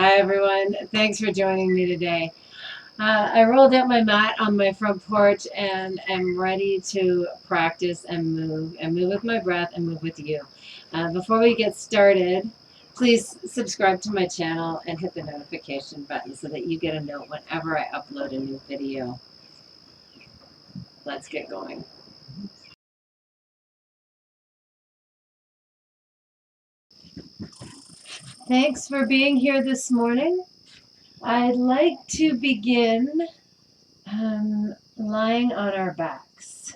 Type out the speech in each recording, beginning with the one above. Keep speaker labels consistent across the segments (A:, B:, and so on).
A: Hi, everyone. Thanks for joining me today. I rolled out my mat on my front porch and am ready to practice and move with my breath and move with you. Before we get started, please subscribe to my channel and hit the notification button so that you get a note whenever I upload a new video. Let's get going. Thanks for being here this morning. I'd like to begin lying on our backs.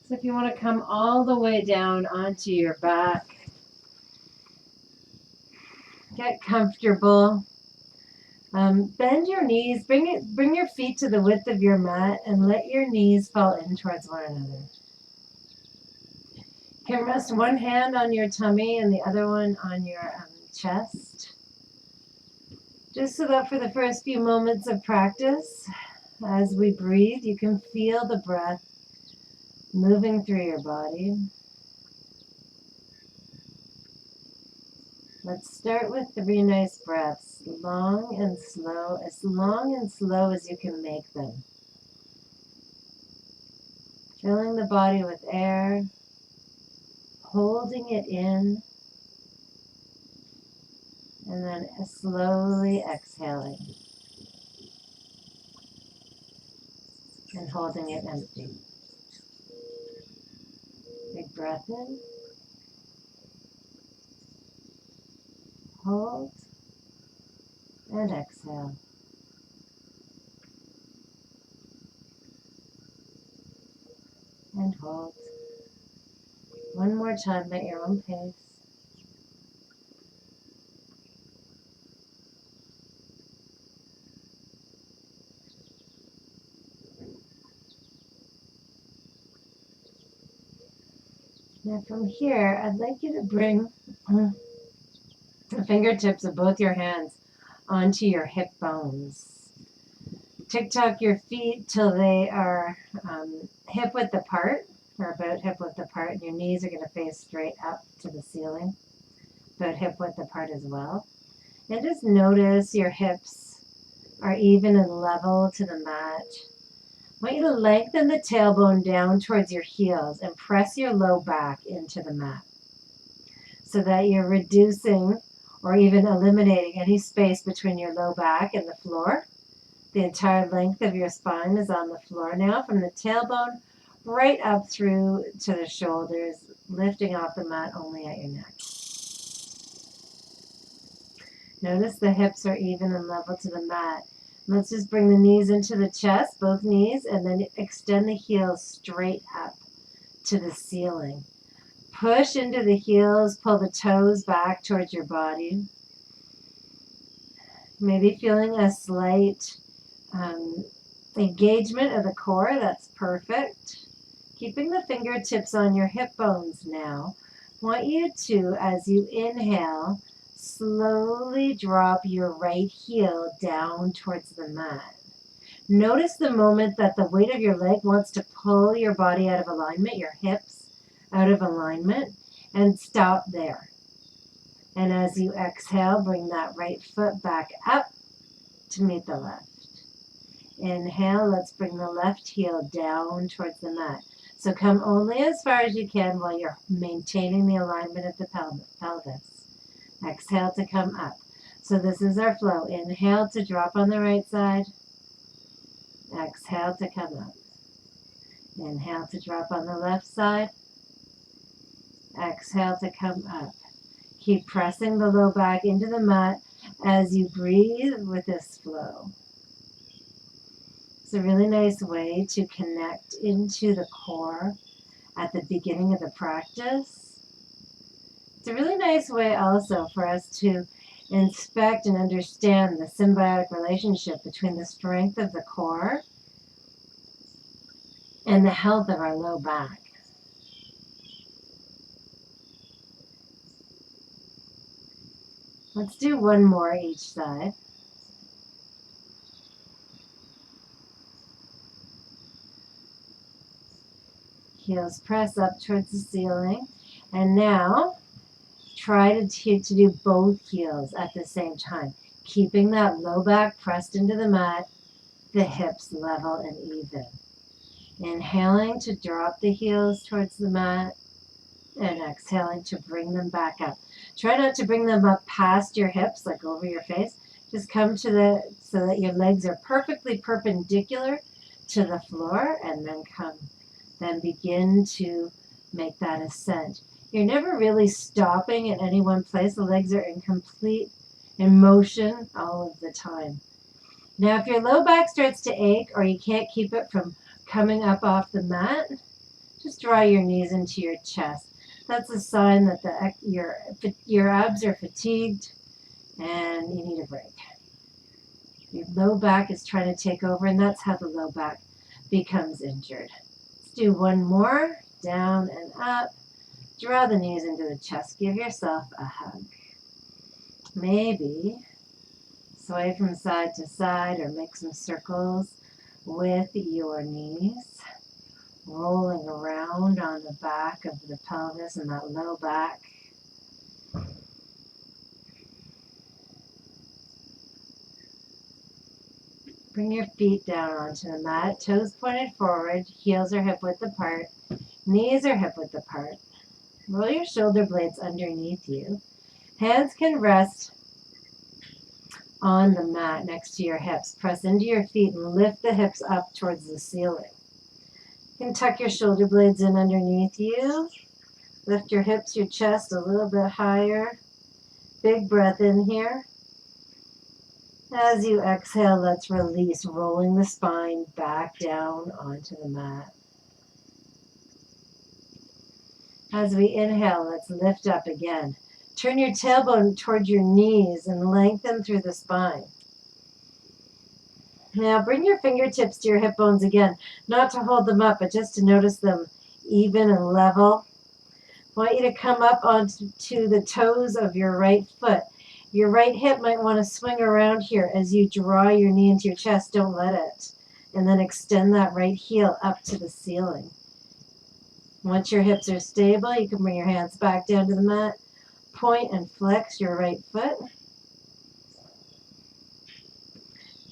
A: So if you want to come all the way down onto your back, get comfortable. Bend your knees, bring your feet to the width of your mat and let your knees fall in towards one another. You can rest one hand on your tummy and the other one on your chest. Just so that for the first few moments of practice, as we breathe, you can feel the breath moving through your body. Let's start with 3 nice breaths, long and slow as you can make them. Filling the body with air, holding it in, and then slowly exhaling and holding it empty. Big breath in, hold, and exhale. And hold. One more time at your own pace. Now from here, I'd like you to bring the fingertips of both your hands onto your hip bones. Tick-tock your feet till they are hip width apart, or about hip width apart, and your knees are going to face straight up to the ceiling, about hip width apart as well. And just notice your hips are even and level to the mat. I want you to lengthen the tailbone down towards your heels and press your low back into the mat so that you're reducing or even eliminating any space between your low back and the floor. The entire length of your spine is on the floor now, from the tailbone right up through to the shoulders, lifting off the mat only at your neck. Notice the hips are even and level to the mat. Let's just bring the knees into the chest, both knees, and then extend the heels straight up to the ceiling. Push into the heels, pull the toes back towards your body. Maybe feeling a slight engagement of the core, that's perfect. Keeping the fingertips on your hip bones now. I want you to, as you inhale, slowly drop your right heel down towards the mat. Notice the moment that the weight of your leg wants to pull your body out of alignment, your hips out of alignment, and stop there. And as you exhale, bring that right foot back up to meet the left. Inhale, let's bring the left heel down towards the mat. So come only as far as you can while you're maintaining the alignment of the pelvis. Exhale to come up. So this is our flow. Inhale to drop on the right side. Exhale to come up. Inhale to drop on the left side. Exhale to come up. Keep pressing the low back into the mat as you breathe with this flow. It's a really nice way to connect into the core at the beginning of the practice. It's a really nice way also for us to inspect and understand the symbiotic relationship between the strength of the core and the health of our low back. Let's do one more each side. Heels press up towards the ceiling. And now try to do both heels at the same time. keeping that low back pressed into the mat, the hips level and even. Inhaling to drop the heels towards the mat and exhaling to bring them back up. Try not to bring them up past your hips, like over your face. Just come to so that your legs are perfectly perpendicular to the floor, and then begin to make that ascent. You're never really stopping at any one place. The legs are in motion all of the time. Now, if your low back starts to ache or you can't keep it from coming up off the mat, just draw your knees into your chest. That's a sign that your abs are fatigued and you need a break. Your low back is trying to take over, and that's how the low back becomes injured. Let's do one more. Down and up. Draw the knees into the chest. Give yourself a hug. Maybe sway from side to side or make some circles with your knees, rolling around on the back of the pelvis and that low back. Bring your feet down onto the mat, toes pointed forward, heels are hip width apart, knees are hip width apart. Roll your shoulder blades underneath you. Hands can rest on the mat next to your hips. Press into your feet and lift the hips up towards the ceiling. You can tuck your shoulder blades in underneath you. Lift your hips, your chest a little bit higher. Big breath in here. As you exhale, let's release, rolling the spine back down onto the mat. As we inhale, let's lift up again. Turn your tailbone toward your knees and lengthen through the spine. Now bring your fingertips to your hip bones again, not to hold them up, but just to notice them even and level. I want you to come up onto the toes of your right foot. Your right hip might want to swing around here as you draw your knee into your chest. Don't let it. And then extend that right heel up to the ceiling. Once your hips are stable, you can bring your hands back down to the mat. Point and flex your right foot.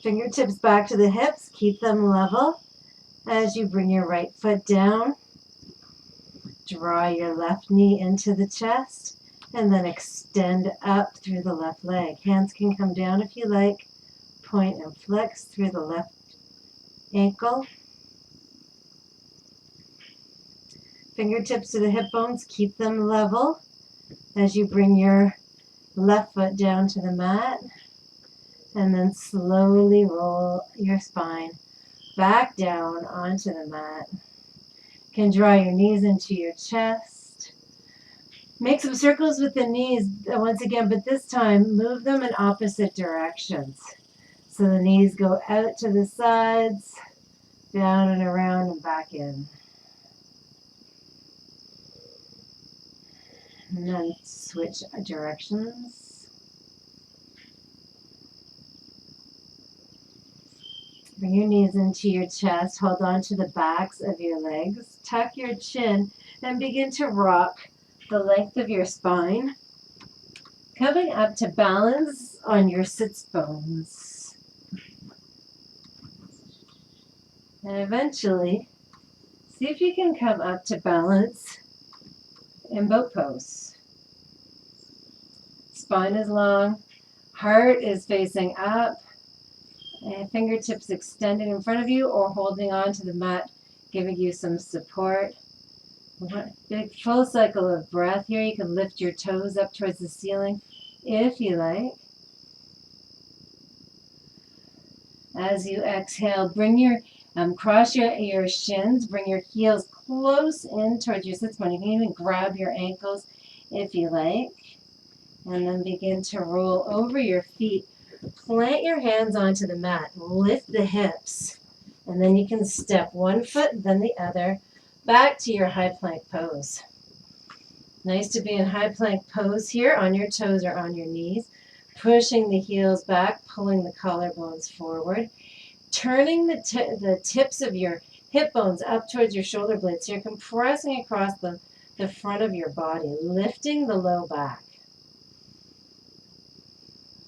A: Fingertips back to the hips. Keep them level as you bring your right foot down. Draw your left knee into the chest. And then extend up through the left leg. Hands can come down if you like. Point and flex through the left ankle. Fingertips to the hip bones. Keep them level as you bring your left foot down to the mat. And then slowly roll your spine back down onto the mat. You can draw your knees into your chest. Make some circles with the knees once again, but this time move them in opposite directions. So the knees go out to the sides, down and around and back in. And then switch directions. Bring your knees into your chest. Hold on to the backs of your legs. Tuck your chin and begin to rock the length of your spine, coming up to balance on your sits bones. And eventually, see if you can come up to balance in boat pose. Spine is long, heart is facing up, and fingertips extended in front of you or holding on to the mat, giving you some support. Big full cycle of breath here. You can lift your toes up towards the ceiling if you like. As you exhale, bring your cross your shins, bring your heels close in towards your sits bone. You can even grab your ankles if you like. And then begin to roll over your feet. Plant your hands onto the mat. Lift the hips. And then you can step one foot, then the other, back to your high plank pose. Nice to be in high plank pose here, on your toes or on your knees. Pushing the heels back, pulling the collarbones forward. Turning the tips of your hip bones up towards your shoulder blades. So you're compressing across the front of your body, lifting the low back.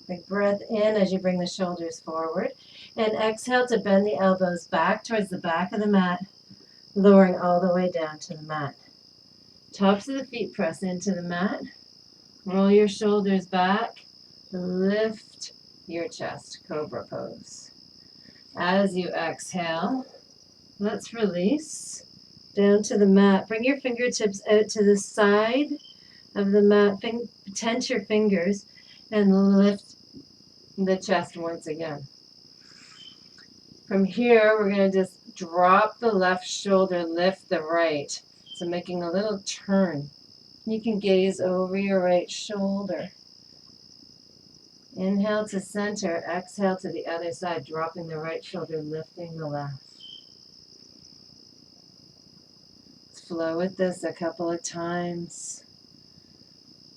A: Big breath in as you bring the shoulders forward. And exhale to bend the elbows back towards the back of the mat, lowering all the way down to the mat. Tops of the feet press into the mat. Roll your shoulders back. Lift your chest, cobra pose. As you exhale, let's release down to the mat. Bring your fingertips out to the side of the mat. Tense your fingers and lift the chest once again. From here, we're going to just drop the left shoulder, lift the right. So making a little turn. You can gaze over your right shoulder. Inhale to center, exhale to the other side, dropping the right shoulder, lifting the left. Let's flow with this a couple of times.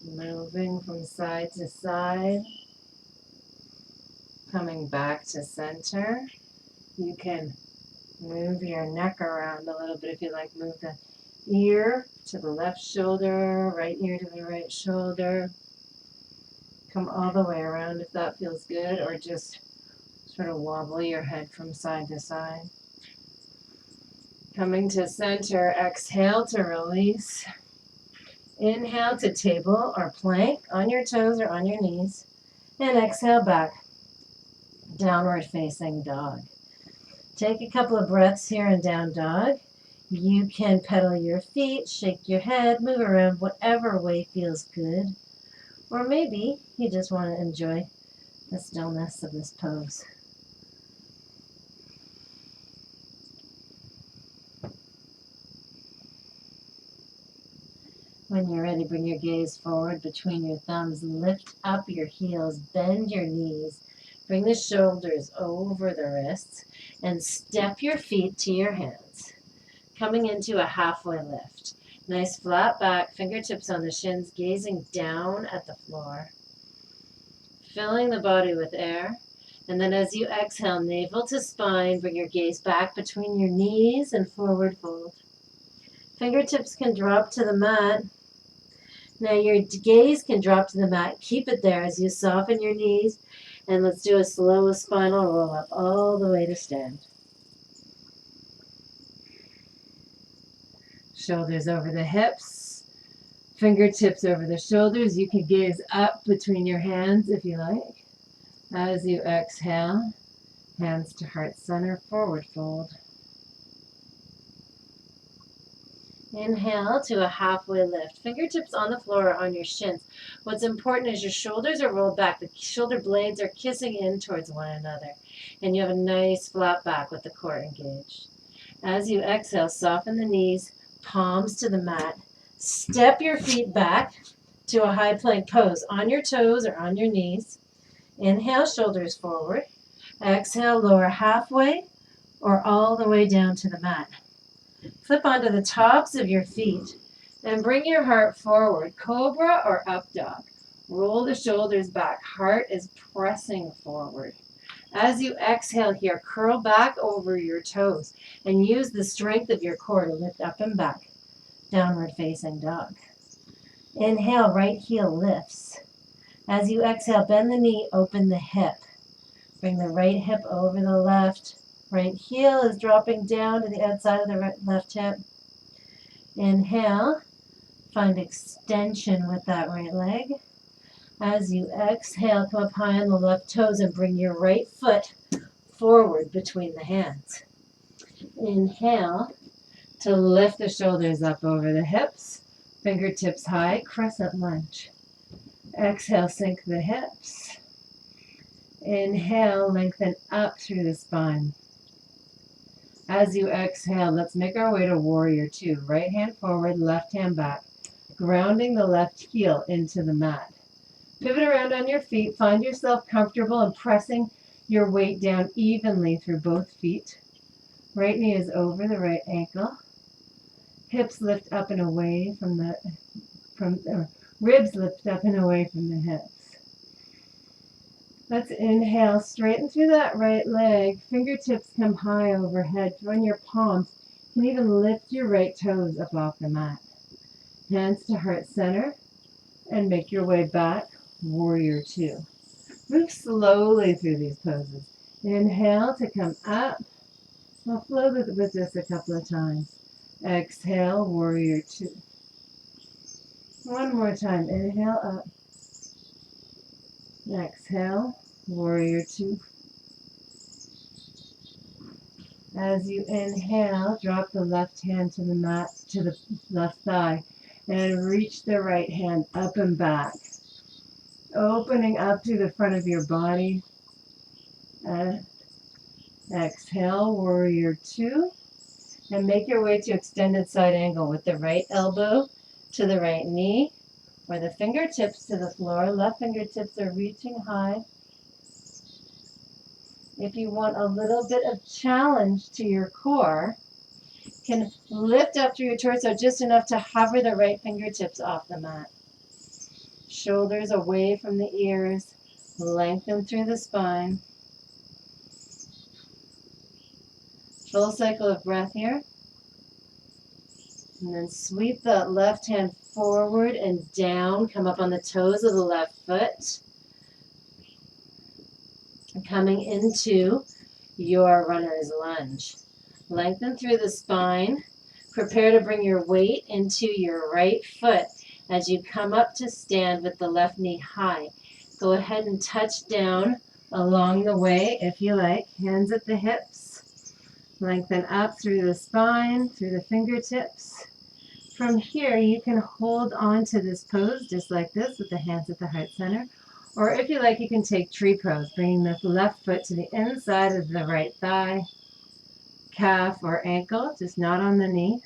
A: Moving from side to side. Coming back to center. You can move your neck around a little bit if you like. Move the ear to the left shoulder, right ear to the right shoulder. Come all the way around if that feels good, or just sort of wobble your head from side to side. Coming to center, exhale to release. Inhale to table or plank on your toes or on your knees. And exhale back, downward facing dog. Take a couple of breaths here in down dog. You can pedal your feet, shake your head, move around whatever way feels good. Or maybe you just want to enjoy the stillness of this pose. When you're ready, bring your gaze forward between your thumbs. Lift up your heels, bend your knees. Bring the shoulders over the wrists and step your feet to your hands. Coming into a halfway lift. Nice flat back, fingertips on the shins, gazing down at the floor. Filling the body with air. And then as you exhale, navel to spine, bring your gaze back between your knees and forward fold. Fingertips can drop to the mat. Now your gaze can drop to the mat. Keep it there as you soften your knees. And let's do a slow spinal roll up all the way to stand. Shoulders over the hips. Fingertips over the shoulders. You can gaze up between your hands if you like. As you exhale, hands to heart center, forward fold. Inhale to a halfway lift. Fingertips on the floor or on your shins. What's important is your shoulders are rolled back. The shoulder blades are kissing in towards one another. And you have a nice flat back with the core engaged. As you exhale, soften the knees, palms to the mat. Step your feet back to a high plank pose on your toes or on your knees. Inhale, shoulders forward. Exhale, lower halfway or all the way down to the mat. Flip onto the tops of your feet and bring your heart forward, cobra or up dog. Roll the shoulders back, heart is pressing forward. As you exhale here, curl back over your toes and use the strength of your core to lift up and back, downward facing dog. Inhale, right heel lifts. As you exhale, bend the knee, open the hip. Bring the right hip over the left. Right heel is dropping down to the outside of the left hip. Inhale, find extension with that right leg. As you exhale, come up high on the left toes and bring your right foot forward between the hands. Inhale to lift the shoulders up over the hips. Fingertips high, crescent lunge. Exhale, sink the hips. Inhale, lengthen up through the spine. As you exhale, let's make our way to warrior two. Right hand forward, left hand back, grounding the left heel into the mat. Pivot around on your feet. Find yourself comfortable and pressing your weight down evenly through both feet. Right knee is over the right ankle. Hips lift up and away ribs lift up and away from the hips. Let's inhale, straighten through that right leg. Fingertips come high overhead. Join your palms. You can even lift your right toes up off the mat. Hands to heart center and make your way back, warrior two. Move slowly through these poses. Inhale to come up. I'll flow with this a couple of times. Exhale, warrior two. One more time. Inhale up. Exhale, warrior two. As you inhale, drop the left hand to the mat, to the left thigh, and reach the right hand up and back, opening up to the front of your body. Exhale, warrior two, and make your way to extended side angle with the right elbow to the right knee, or the fingertips to the floor. Left fingertips are reaching high. If you want a little bit of challenge to your core, can lift up through your torso just enough to hover the right fingertips off the mat. Shoulders away from the ears, lengthen through the spine. Full cycle of breath here. And then sweep that left hand forward and down. Come up on the toes of the left foot. And coming into your runner's lunge. Lengthen through the spine. Prepare to bring your weight into your right foot as you come up to stand with the left knee high. Go ahead and touch down along the way if you like. Hands at the hips. Lengthen up through the spine, through the fingertips. From here, you can hold on to this pose just like this with the hands at the heart center. Or if you like, you can take tree pose, bringing the left foot to the inside of the right thigh, calf or ankle, just not on the knee.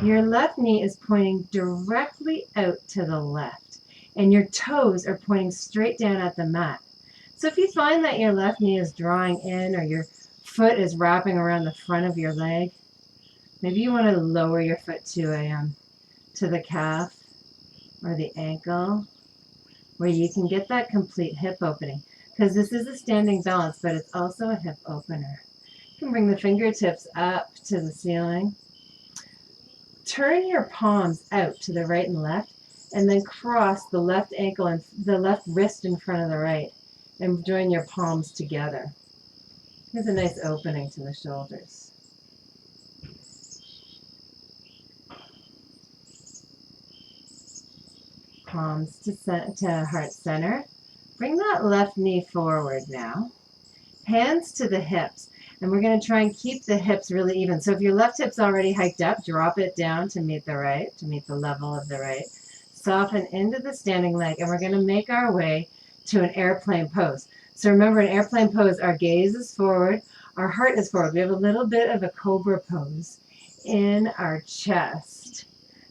A: Your left knee is pointing directly out to the left, and your toes are pointing straight down at the mat. So if you find that your left knee is drawing in or your foot is wrapping around the front of your leg, maybe you want to lower your foot to the calf or the ankle, where you can get that complete hip opening, because this is a standing balance, but it's also a hip opener. You can bring the fingertips up to the ceiling. Turn your palms out to the right and left, and then cross the left ankle and the left wrist in front of the right, and join your palms together. Here's a nice opening to the shoulders. Palms to heart center. Bring that left knee forward now. Hands to the hips. And we're going to try and keep the hips really even. So if your left hip's already hiked up, drop it down to meet the right, to meet the level of the right. Soften into the standing leg. And we're going to make our way to an airplane pose. So remember, in airplane pose, our gaze is forward, our heart is forward. We have a little bit of a cobra pose in our chest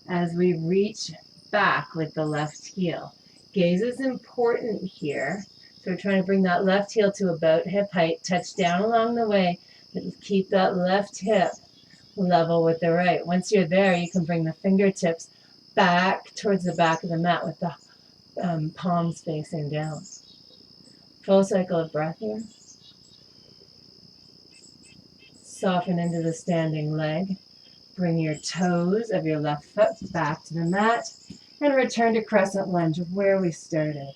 A: as we reach back with the left heel. Gaze is important here. So we're trying to bring that left heel to about hip height, touch down along the way, but keep that left hip level with the right. Once you're there, you can bring the fingertips back towards the back of the mat with the palms facing down. Full cycle of breath here. Soften into the standing leg. Bring your toes of your left foot back to the mat and return to crescent lunge where we started.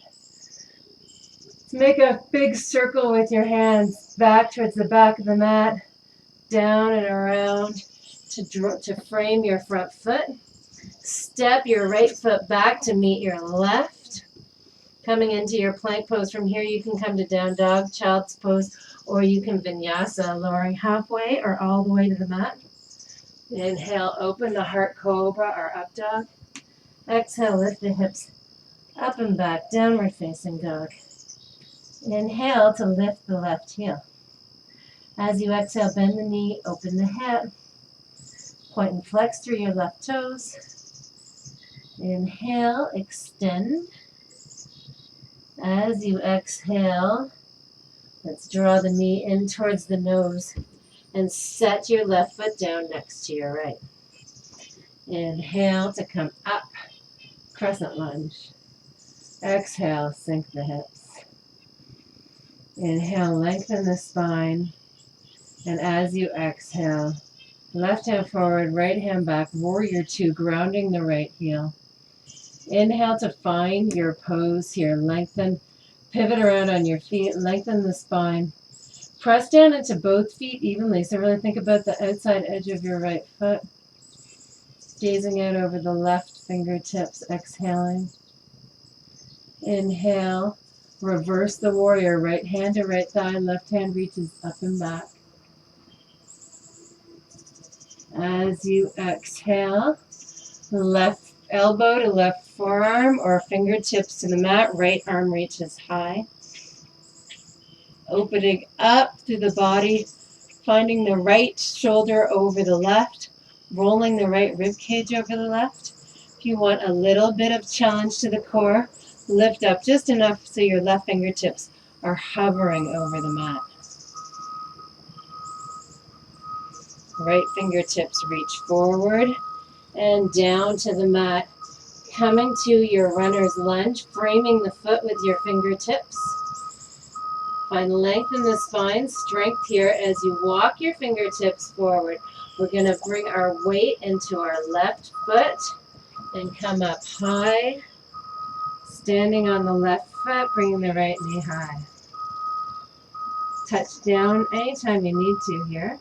A: Make a big circle with your hands back towards the back of the mat, down and around to frame your front foot. Step your right foot back to meet your left. Coming into your plank pose. From here, you can come to down dog, child's pose, or you can vinyasa, lowering halfway or all the way to the mat. Inhale, open the heart cobra or up dog. Exhale, lift the hips up and back, downward facing dog. Inhale to lift the left heel. As you exhale, bend the knee, open the hip. Point and flex through your left toes. Inhale, extend. As you exhale, let's draw the knee in towards the nose and set your left foot down next to your right. Inhale to come up, crescent lunge. Exhale, sink the hips. Inhale, lengthen the spine. And as you exhale, left hand forward, right hand back, warrior two, grounding the right heel. Inhale to find your pose here. Lengthen Pivot around on your feet, lengthen the spine. Press down into both feet evenly. So really think about the outside edge of your right foot. Gazing out over the left fingertips, exhaling. Inhale, reverse the warrior. Right hand to right thigh, left hand reaches up and back. As you exhale, left elbow to left forearm or fingertips to the mat, right arm reaches high. Opening up through the body, finding the right shoulder over the left, rolling the right rib cage over the left. If you want a little bit of challenge to the core, lift up just enough so your left fingertips are hovering over the mat. Right fingertips reach forward and down to the mat. Coming to your runner's lunge, framing the foot with your fingertips. Find length in the spine, strength here as you walk your fingertips forward. We're going to bring our weight into our left foot and come up high. Standing on the left foot, bringing the right knee high. Touch down anytime you need to here.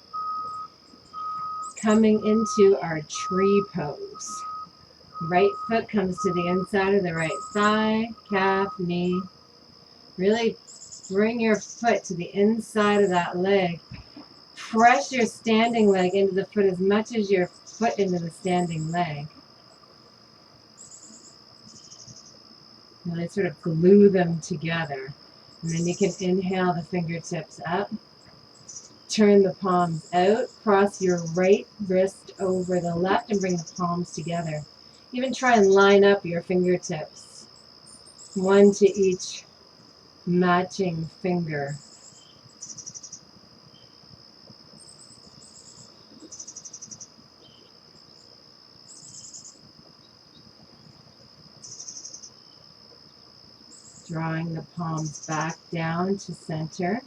A: Coming into our tree pose. Right foot comes to the inside of the right thigh, calf, knee. Really bring your foot to the inside of that leg. Press your standing leg into the foot as much as your foot into the standing leg. Really sort of glue them together. And then you can inhale the fingertips up. Turn the palms out. Cross your right wrist over the left and bring the palms together. Even try and line up your fingertips. One to each matching finger. Drawing the palms back down to center,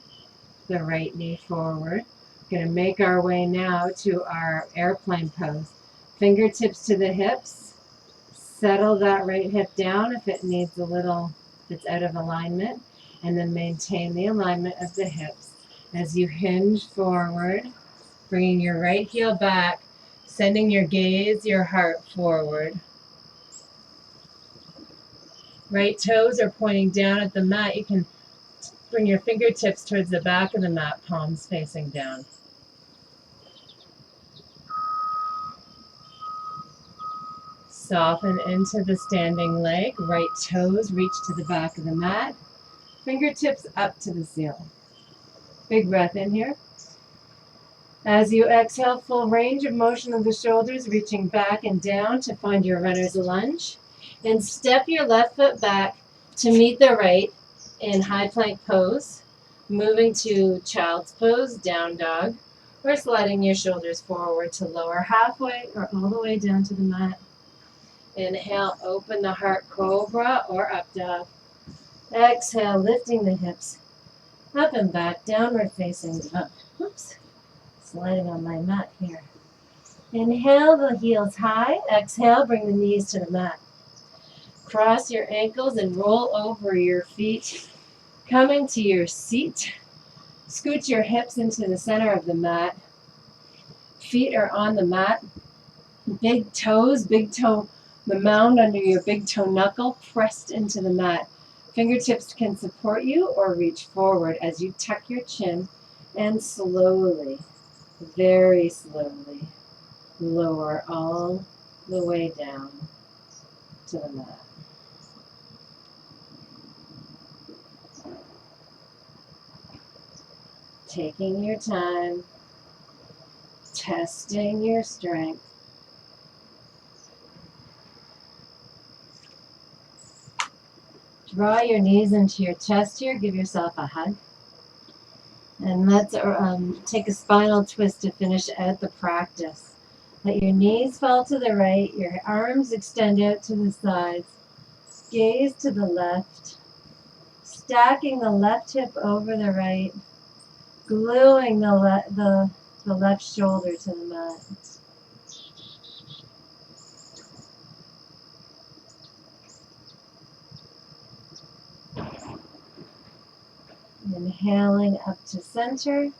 A: the right knee forward. We're going to make our way now to our airplane pose. Fingertips to the hips. Settle that right hip down if it needs a little, if it's out of alignment. And then maintain the alignment of the hips. As you hinge forward, bringing your right heel back, sending your gaze, your heart forward. Right toes are pointing down at the mat. You can bring your fingertips towards the back of the mat, palms facing down. Soften into the standing leg. Right toes reach to the back of the mat. Fingertips up to the ceiling. Big breath in here. As you exhale, full range of motion of the shoulders, reaching back and down to find your runner's lunge. And step your left foot back to meet the right in high plank pose. Moving to child's pose, down dog, or sliding your shoulders forward to lower halfway or all the way down to the mat. Inhale, open the heart, cobra or up dog. Exhale, lifting the hips up and back, downward facing dog. Oops, sliding on my mat here. Inhale, the heels high. Exhale, bring the knees to the mat. Cross your ankles and roll over your feet. Coming to your seat. Scoot your hips into the center of the mat. Feet are on the mat. Big toes, big toe, the mound under your big toe knuckle pressed into the mat. Fingertips can support you or reach forward as you tuck your chin and slowly, very slowly, lower all the way down to the mat. Taking your time, testing your strength. Draw your knees into your chest here. Give yourself a hug. And let's take a spinal twist to finish out the practice. Let your knees fall to the right. Your arms extend out to the sides. Gaze to the left. Stacking the left hip over the right. Gluing the left shoulder to the mat. Inhaling up to center.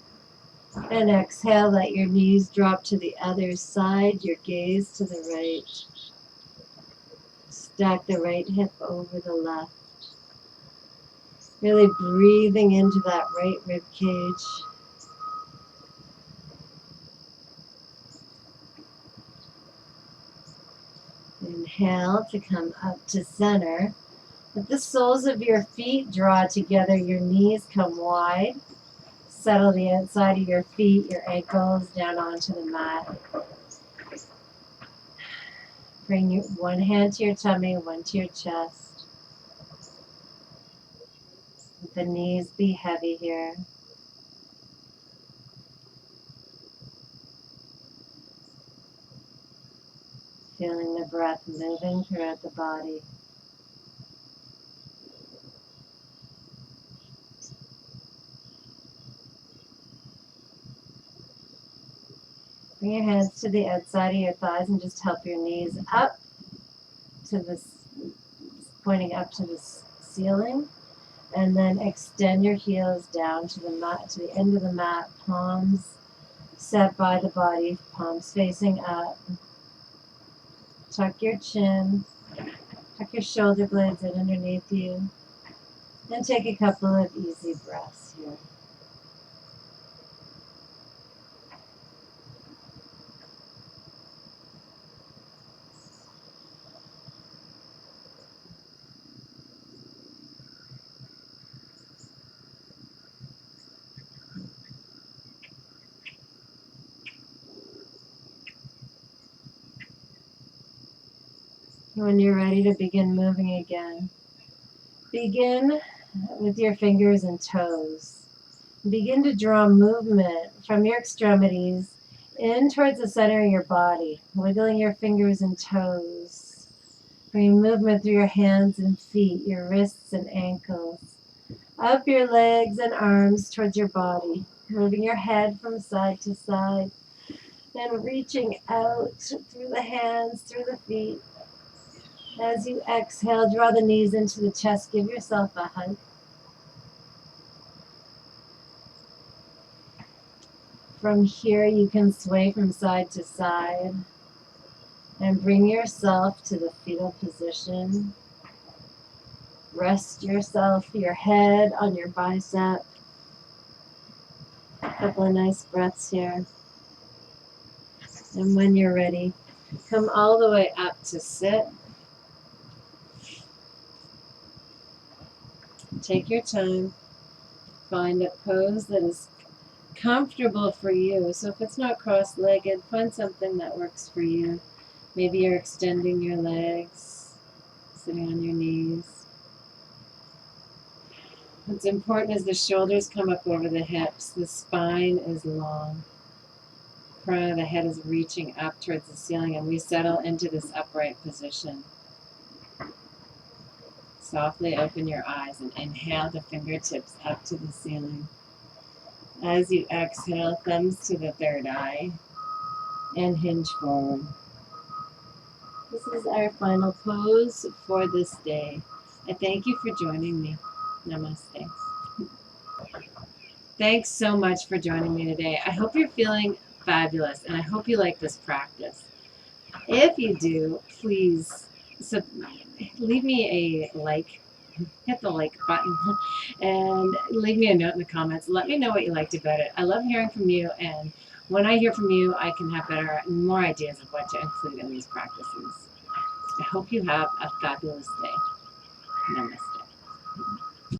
A: And exhale, let your knees drop to the other side, your gaze to the right. Stack the right hip over the left. Really breathing into that right rib cage. Inhale to come up to center. Let the soles of your feet draw together, your knees come wide. Settle the outside of your feet, your ankles down onto the mat. Bring one hand to your tummy, one to your chest. Let the knees be heavy here. Feeling the breath moving throughout the body. Bring your hands to the outside of your thighs and just help your knees up to this, pointing up to the ceiling. And then extend your heels down to the mat, to the end of the mat, palms set by the body, palms facing up. Tuck your chin, tuck your shoulder blades in underneath you, and take a couple of easy breaths here. When you're ready to begin moving again, begin with your fingers and toes. Begin to draw movement from your extremities in towards the center of your body, wiggling your fingers and toes. Bring movement through your hands and feet, your wrists and ankles, up your legs and arms towards your body, moving your head from side to side, then reaching out through the hands, through the feet. As you exhale, draw the knees into the chest, give yourself a hug. From here, you can sway from side to side and bring yourself to the fetal position. Rest yourself, your head on your bicep. A couple of nice breaths here. And when you're ready, come all the way up to sit. Take your time. Find a pose that is comfortable for you. So if it's not cross-legged, find something that works for you. Maybe you're extending your legs, sitting on your knees. What's important is the shoulders come up over the hips. The spine is long. The crown of the head is reaching up towards the ceiling, and we settle into this upright position. Softly open your eyes and inhale the fingertips up to the ceiling. As you exhale, thumbs to the third eye and hinge forward. This is our final pose for this day. I thank you for joining me. Namaste. Thanks so much for joining me today. I hope you're feeling fabulous, and I hope you like this practice. If you do, please leave me a like. Hit the like button and leave me a note in the comments. Let me know what you liked about it. I love hearing from you, and when I hear from you, I can have more ideas of what to include in these practices. I hope you have a fabulous day. Namaste.